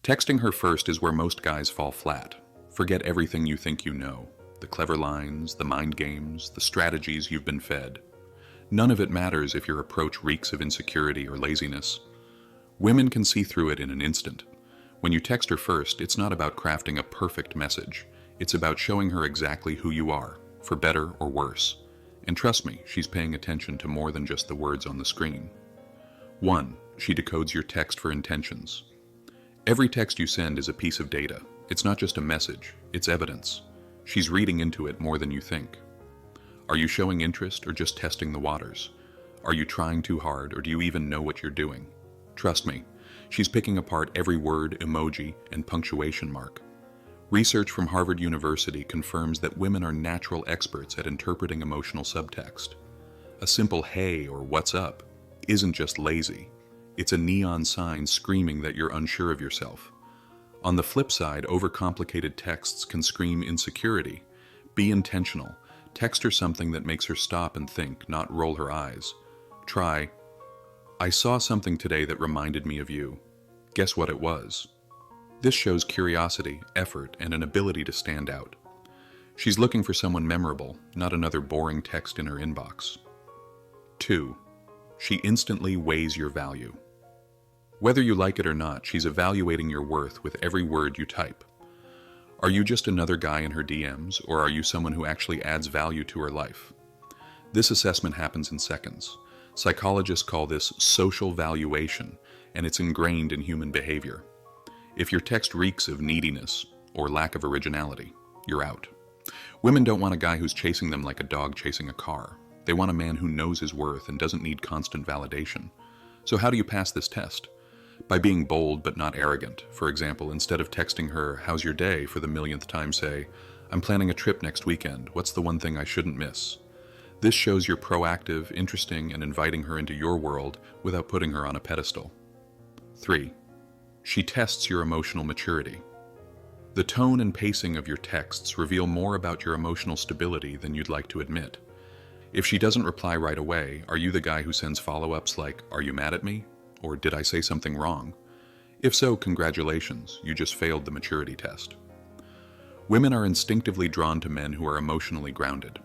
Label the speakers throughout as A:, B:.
A: Texting her first is where most guys fall flat. Forget everything you think you know. The clever lines, the mind games, the strategies you've been fed. None of it matters if your approach reeks of insecurity or laziness. Women can see through it in an instant. When you text her first, it's not about crafting a perfect message. It's about showing her exactly who you are, for better or worse. And trust me, she's paying attention to more than just the words on the screen. 1. She decodes your text for intentions. Every text you send is a piece of data. It's not just a message, it's evidence. She's reading into it more than you think. Are you showing interest or just testing the waters? Are you trying too hard or do you even know what you're doing? Trust me, she's picking apart every word, emoji, and punctuation mark. Research from Harvard University confirms that women are natural experts at interpreting emotional subtext. A simple "hey" or "what's up" isn't just lazy. It's a neon sign screaming that you're unsure of yourself. On the flip side, overcomplicated texts can scream insecurity. Be intentional. Text her something that makes her stop and think, not roll her eyes. Try, "I saw something today that reminded me of you. Guess what it was?" This shows curiosity, effort, and an ability to stand out. She's looking for someone memorable, not another boring text in her inbox. 2. She instantly weighs your value. Whether you like it or not, she's evaluating your worth with every word you type. Are you just another guy in her DMs, or are you someone who actually adds value to her life? This assessment happens in seconds. Psychologists call this social valuation, and it's ingrained in human behavior. If your text reeks of neediness or lack of originality, you're out. Women don't want a guy who's chasing them like a dog chasing a car. They want a man who knows his worth and doesn't need constant validation. So how do you pass this test? By being bold but not arrogant. For example, instead of texting her, "How's your day?" for the millionth time, say, "I'm planning a trip next weekend. What's the one thing I shouldn't miss?" This shows you're proactive, interesting, and inviting her into your world without putting her on a pedestal. 3. She tests your emotional maturity. The tone and pacing of your texts reveal more about your emotional stability than you'd like to admit. If she doesn't reply right away, are you the guy who sends follow-ups like, "Are you mad at me?" or "Did I say something wrong?" If so, congratulations, you just failed the maturity test. Women are instinctively drawn to men who are emotionally grounded.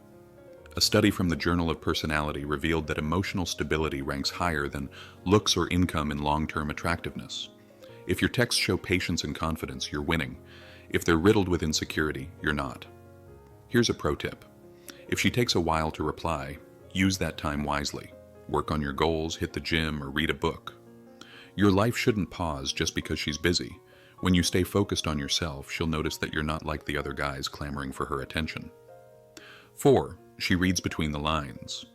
A: A study from the Journal of Personality revealed that emotional stability ranks higher than looks or income in long-term attractiveness. If your texts show patience and confidence, you're winning. If they're riddled with insecurity, you're not. Here's a pro tip. If she takes a while to reply, use that time wisely. Work on your goals, hit the gym, or read a book. Your life shouldn't pause just because she's busy. When you stay focused on yourself, she'll notice that you're not like the other guys clamoring for her attention. 4. She reads between the lines.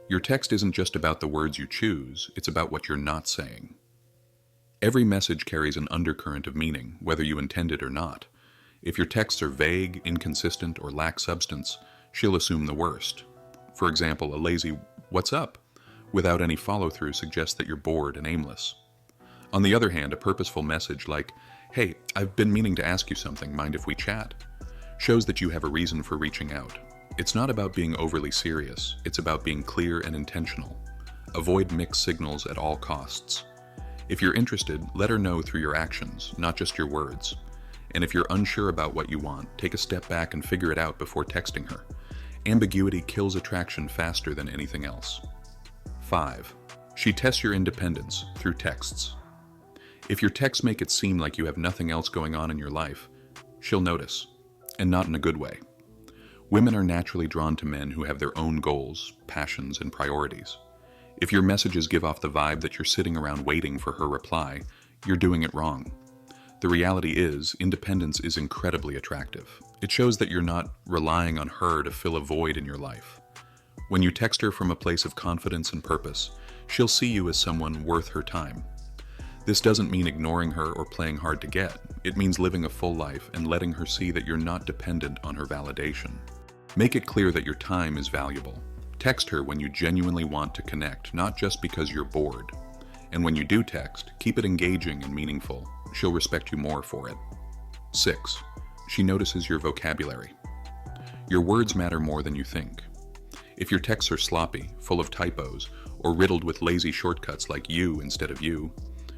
A: Your text isn't just about the words you choose, it's about what you're not saying. Every message carries an undercurrent of meaning, whether you intend it or not. If your texts are vague, inconsistent, or lack substance, she'll assume the worst. For example, a lazy "what's up?" without any follow-through suggests that you're bored and aimless. On the other hand, a purposeful message like, "Hey, I've been meaning to ask you something, mind if we chat?" shows that you have a reason for reaching out. It's not about being overly serious, it's about being clear and intentional. Avoid mixed signals at all costs. If you're interested, let her know through your actions, not just your words. And if you're unsure about what you want, take a step back and figure it out before texting her. Ambiguity kills attraction faster than anything else. 5. She tests your independence through texts. If your texts make it seem like you have nothing else going on in your life, she'll notice, and not in a good way. Women are naturally drawn to men who have their own goals, passions, and priorities. If your messages give off the vibe that you're sitting around waiting for her reply, you're doing it wrong. The reality is, independence is incredibly attractive. It shows that you're not relying on her to fill a void in your life. When you text her from a place of confidence and purpose, she'll see you as someone worth her time. This doesn't mean ignoring her or playing hard to get. It means living a full life and letting her see that you're not dependent on her validation. Make it clear that your time is valuable. Text her when you genuinely want to connect, not just because you're bored. And when you do text, keep it engaging and meaningful. She'll respect you more for it. 6. She notices your vocabulary. Your words matter more than you think. If your texts are sloppy, full of typos, or riddled with lazy shortcuts like "you" instead of "you,"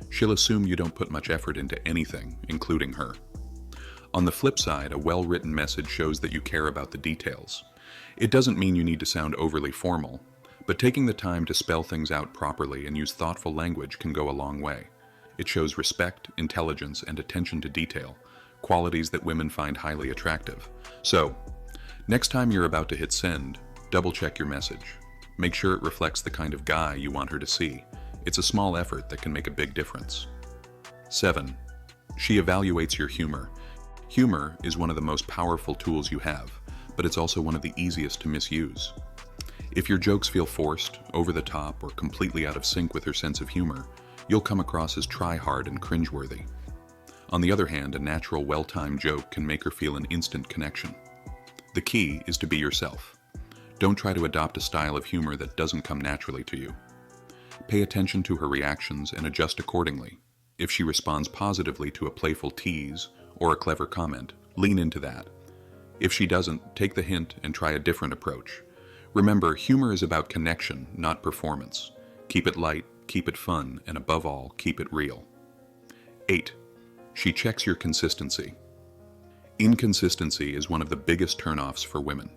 A: She'll assume you don't put much effort into anything, including her. On the flip side, a well-written message shows that you care about the details. It doesn't mean you need to sound overly formal, but taking the time to spell things out properly and use thoughtful language can go a long way. It shows respect, intelligence, and attention to detail, qualities that women find highly attractive. So, next time you're about to hit send, double-check your message. Make sure it reflects the kind of guy you want her to see. It's a small effort that can make a big difference. 7. She evaluates your humor. Humor is one of the most powerful tools you have, but it's also one of the easiest to misuse. If your jokes feel forced, over the top, or completely out of sync with her sense of humor, you'll come across as try-hard and cringeworthy. On the other hand, a natural, well-timed joke can make her feel an instant connection. The key is to be yourself. Don't try to adopt a style of humor that doesn't come naturally to you. Pay attention to her reactions and adjust accordingly. If she responds positively to a playful tease or a clever comment, lean into that. If she doesn't, take the hint and try a different approach. Remember, humor is about connection, not performance. Keep it light, keep it fun, and above all, keep it real. 8. She checks your consistency. Inconsistency is one of the biggest turnoffs for women.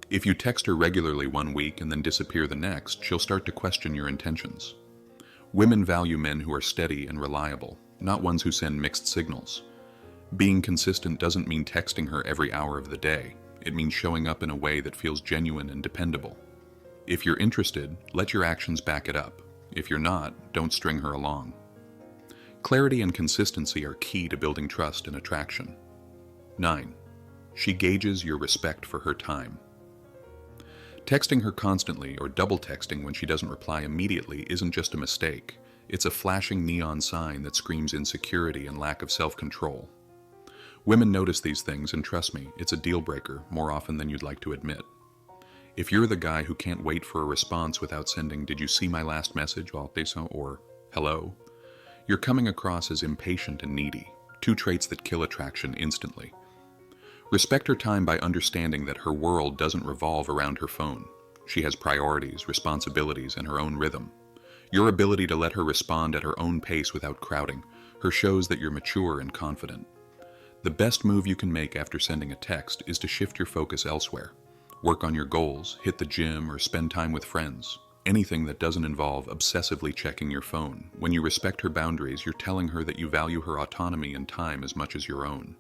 A: If you text her regularly one week and then disappear the next, she'll start to question your intentions. Women value men who are steady and reliable, not ones who send mixed signals. Being consistent doesn't mean texting her every hour of the day. It means showing up in a way that feels genuine and dependable. If you're interested, let your actions back it up. If you're not, don't string her along. Clarity and consistency are key to building trust and attraction. 9. She gauges your respect for her time. Texting her constantly or double texting when she doesn't reply immediately isn't just a mistake. It's a flashing neon sign that screams insecurity and lack of self-control. Women notice these things, and trust me, it's a deal breaker more often than you'd like to admit. If you're the guy who can't wait for a response without sending "Did you see my last message?" or "Hello?" you're coming across as impatient and needy, two traits that kill attraction instantly. Respect her time by understanding that her world doesn't revolve around her phone. She has priorities, responsibilities, and her own rhythm. Your ability to let her respond at her own pace without crowding her shows that you're mature and confident. The best move you can make after sending a text is to shift your focus elsewhere. Work on your goals, hit the gym, or spend time with friends. Anything that doesn't involve obsessively checking your phone. When you respect her boundaries, you're telling her that you value her autonomy and time as much as your own.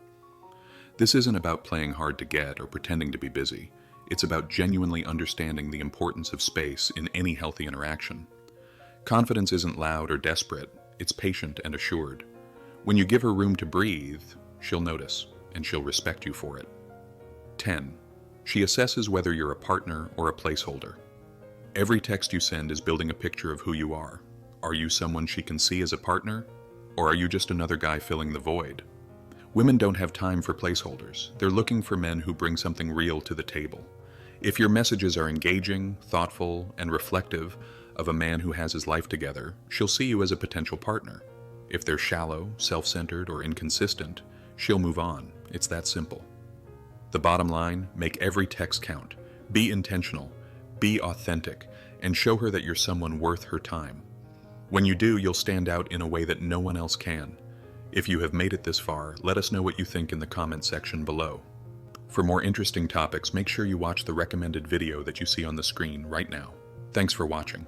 A: This isn't about playing hard to get or pretending to be busy. It's about genuinely understanding the importance of space in any healthy interaction. Confidence isn't loud or desperate, it's patient and assured. When you give her room to breathe, she'll notice, and she'll respect you for it. 10. She assesses whether you're a partner or a placeholder. Every text you send is building a picture of who you are. Are you someone she can see as a partner? Or are you just another guy filling the void? Women don't have time for placeholders. They're looking for men who bring something real to the table. If your messages are engaging, thoughtful, and reflective of a man who has his life together, she'll see you as a potential partner. If they're shallow, self-centered, or inconsistent, she'll move on. It's that simple. The bottom line, make every text count. Be intentional, be authentic, and show her that you're someone worth her time. When you do, you'll stand out in a way that no one else can. If you have made it this far, let us know what you think in the comment section below. For more interesting topics, make sure you watch the recommended video that you see on the screen right now. Thanks for watching.